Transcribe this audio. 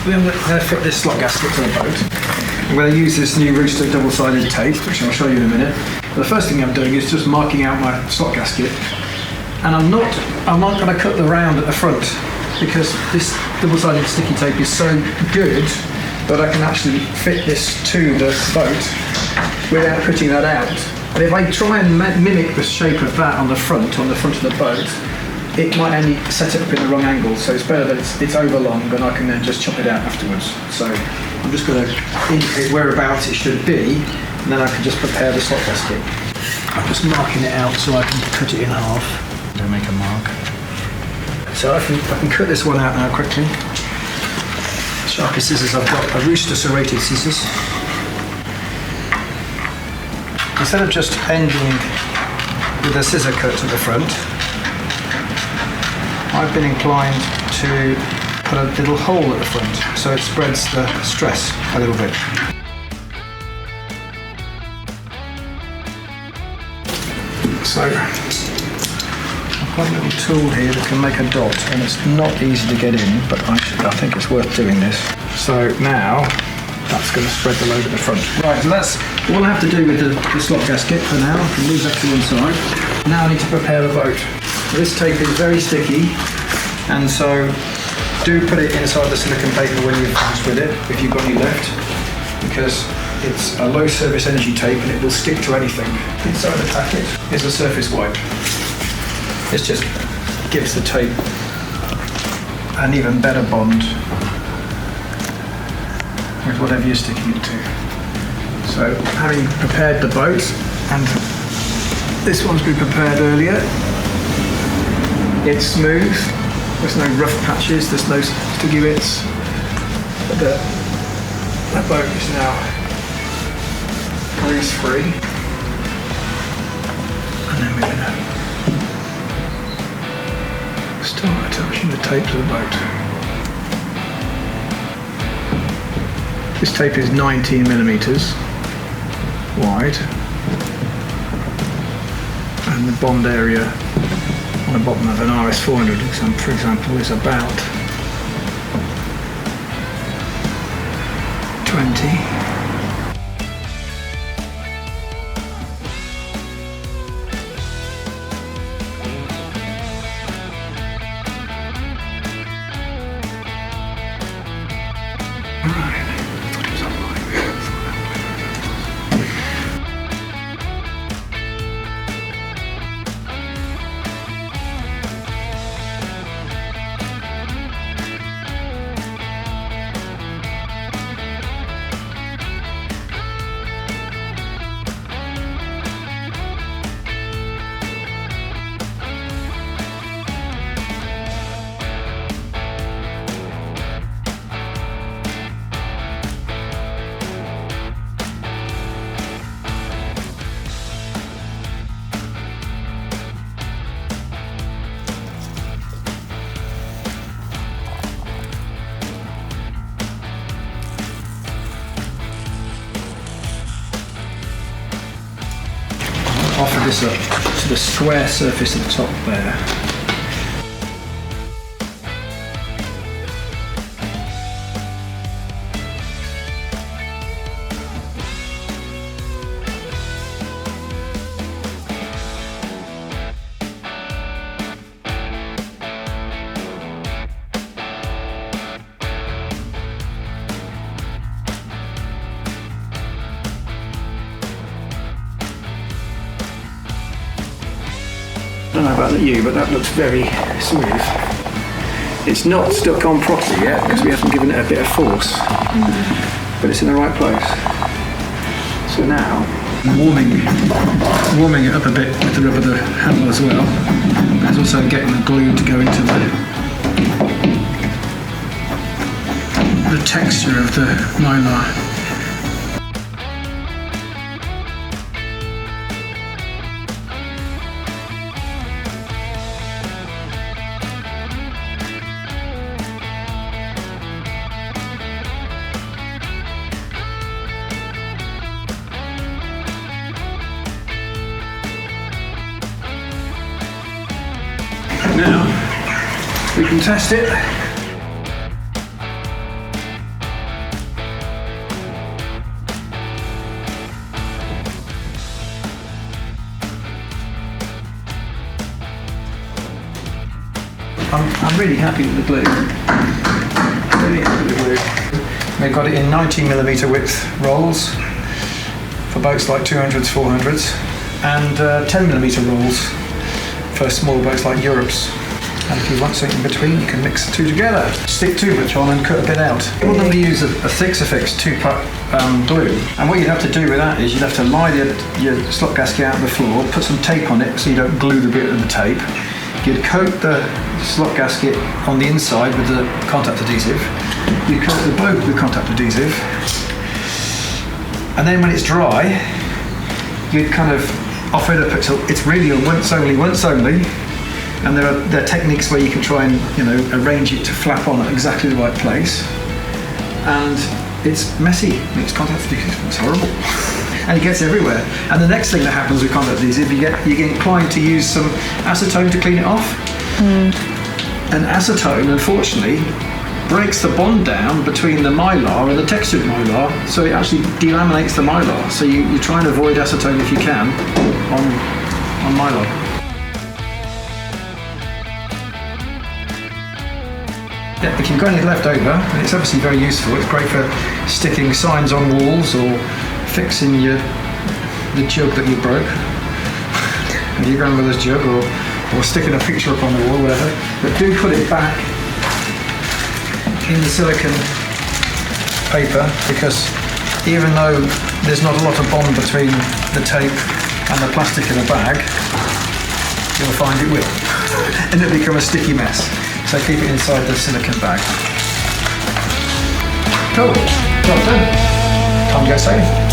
I'm going to fit this slot gasket to the boat. I'm going to use this new Rooster double-sided tape, which I'll show you in a minute. But the first thing I'm doing is just marking out my slot gasket. And I'm not going to cut the round at the front, because this double-sided sticky tape is so good that I can actually fit this to the boat without cutting that out. And if I try and mimic the shape of that on the front of the boat, it might only set it up in the wrong angle, so it's better that it's overlong and I can then just chop it out afterwards. So I'm just going to indicate whereabouts it should be, and then I can just prepare the slot gasket. I'm just marking it out so I can cut it in half. Don't make a mark. So I can cut this one out now quickly. Sharpest scissors I've got are Rooster serrated scissors. Instead of just ending with a scissor cut at the front, I've been inclined to put a little hole at the front so it spreads the stress a little bit. So I've got a little tool here that can make a dot, and it's not easy to get in, but I think it's worth doing this. So now that's going to spread the load at the front. Right, so that's all I have to do with the slot gasket for now. I can move that to one side. Now I need to prepare the boat. This tape is very sticky, and so do put it inside the silicone paper when you've finished with it, if you've got any left, because it's a low surface energy tape and it will stick to anything. Inside the packet is a surface wipe. This just gives the tape an even better bond with whatever you're sticking it to. So having prepared the boat, and this one's been prepared earlier, it's smooth, there's no rough patches, there's no sticky bits. But the boat is now grease free. And then we're going to start attaching the tape to the boat. This tape is 19 millimeters wide, and the bond area on the bottom of an RS400, for example, is about 20. Offer this up to the square surface at the top there. I don't know about you, but that looks very smooth. It's not stuck on properly yet because we haven't given it a bit of force, but it's in the right place. So now, I'm warming it up a bit with the rub of the handle as well. There's also getting the glue to go into the texture of the mylar. Now we can test it. I'm really happy with the glue. Really happy with the glue. We've got it in 90mm width rolls for boats like 200s, 400s, and 10mm rolls for small boats like Europe's. And if you want something in between, you can mix the two together. Stick too much on and cut a bit out. You want them to use a Fix-A-Fix 2-part glue. And what you'd have to do with that is you'd have to lie your slot gasket out on the floor, put some tape on it so you don't glue the bit of the tape. You'd coat the slot gasket on the inside with the contact adhesive. You'd coat the boat with contact adhesive. And then when it's dry, you'd kind of offer it up until it's really a once only. And there are techniques where you can try and arrange it to flap on at exactly the right place. And it's messy. It's contact adhesive. It's horrible. And it gets everywhere. And the next thing that happens with contact adhesive, you get inclined to use some acetone to clean it off. And acetone, unfortunately, breaks the bond down between the mylar and the textured mylar, so it actually delaminates the mylar. So you try and avoid acetone if you can on mylar. Yeah, if you've got any left over, and it's obviously very useful. It's great for sticking signs on walls or fixing the jug that you broke, and your grandmother's jug, or sticking a picture up on the wall, whatever. But do put it back in the silicone paper, because even though there's not a lot of bond between the tape and the plastic in a bag, you'll find it will, and it'll become a sticky mess. So keep it inside the silicone bag. Cool, well done. Time to go sailing.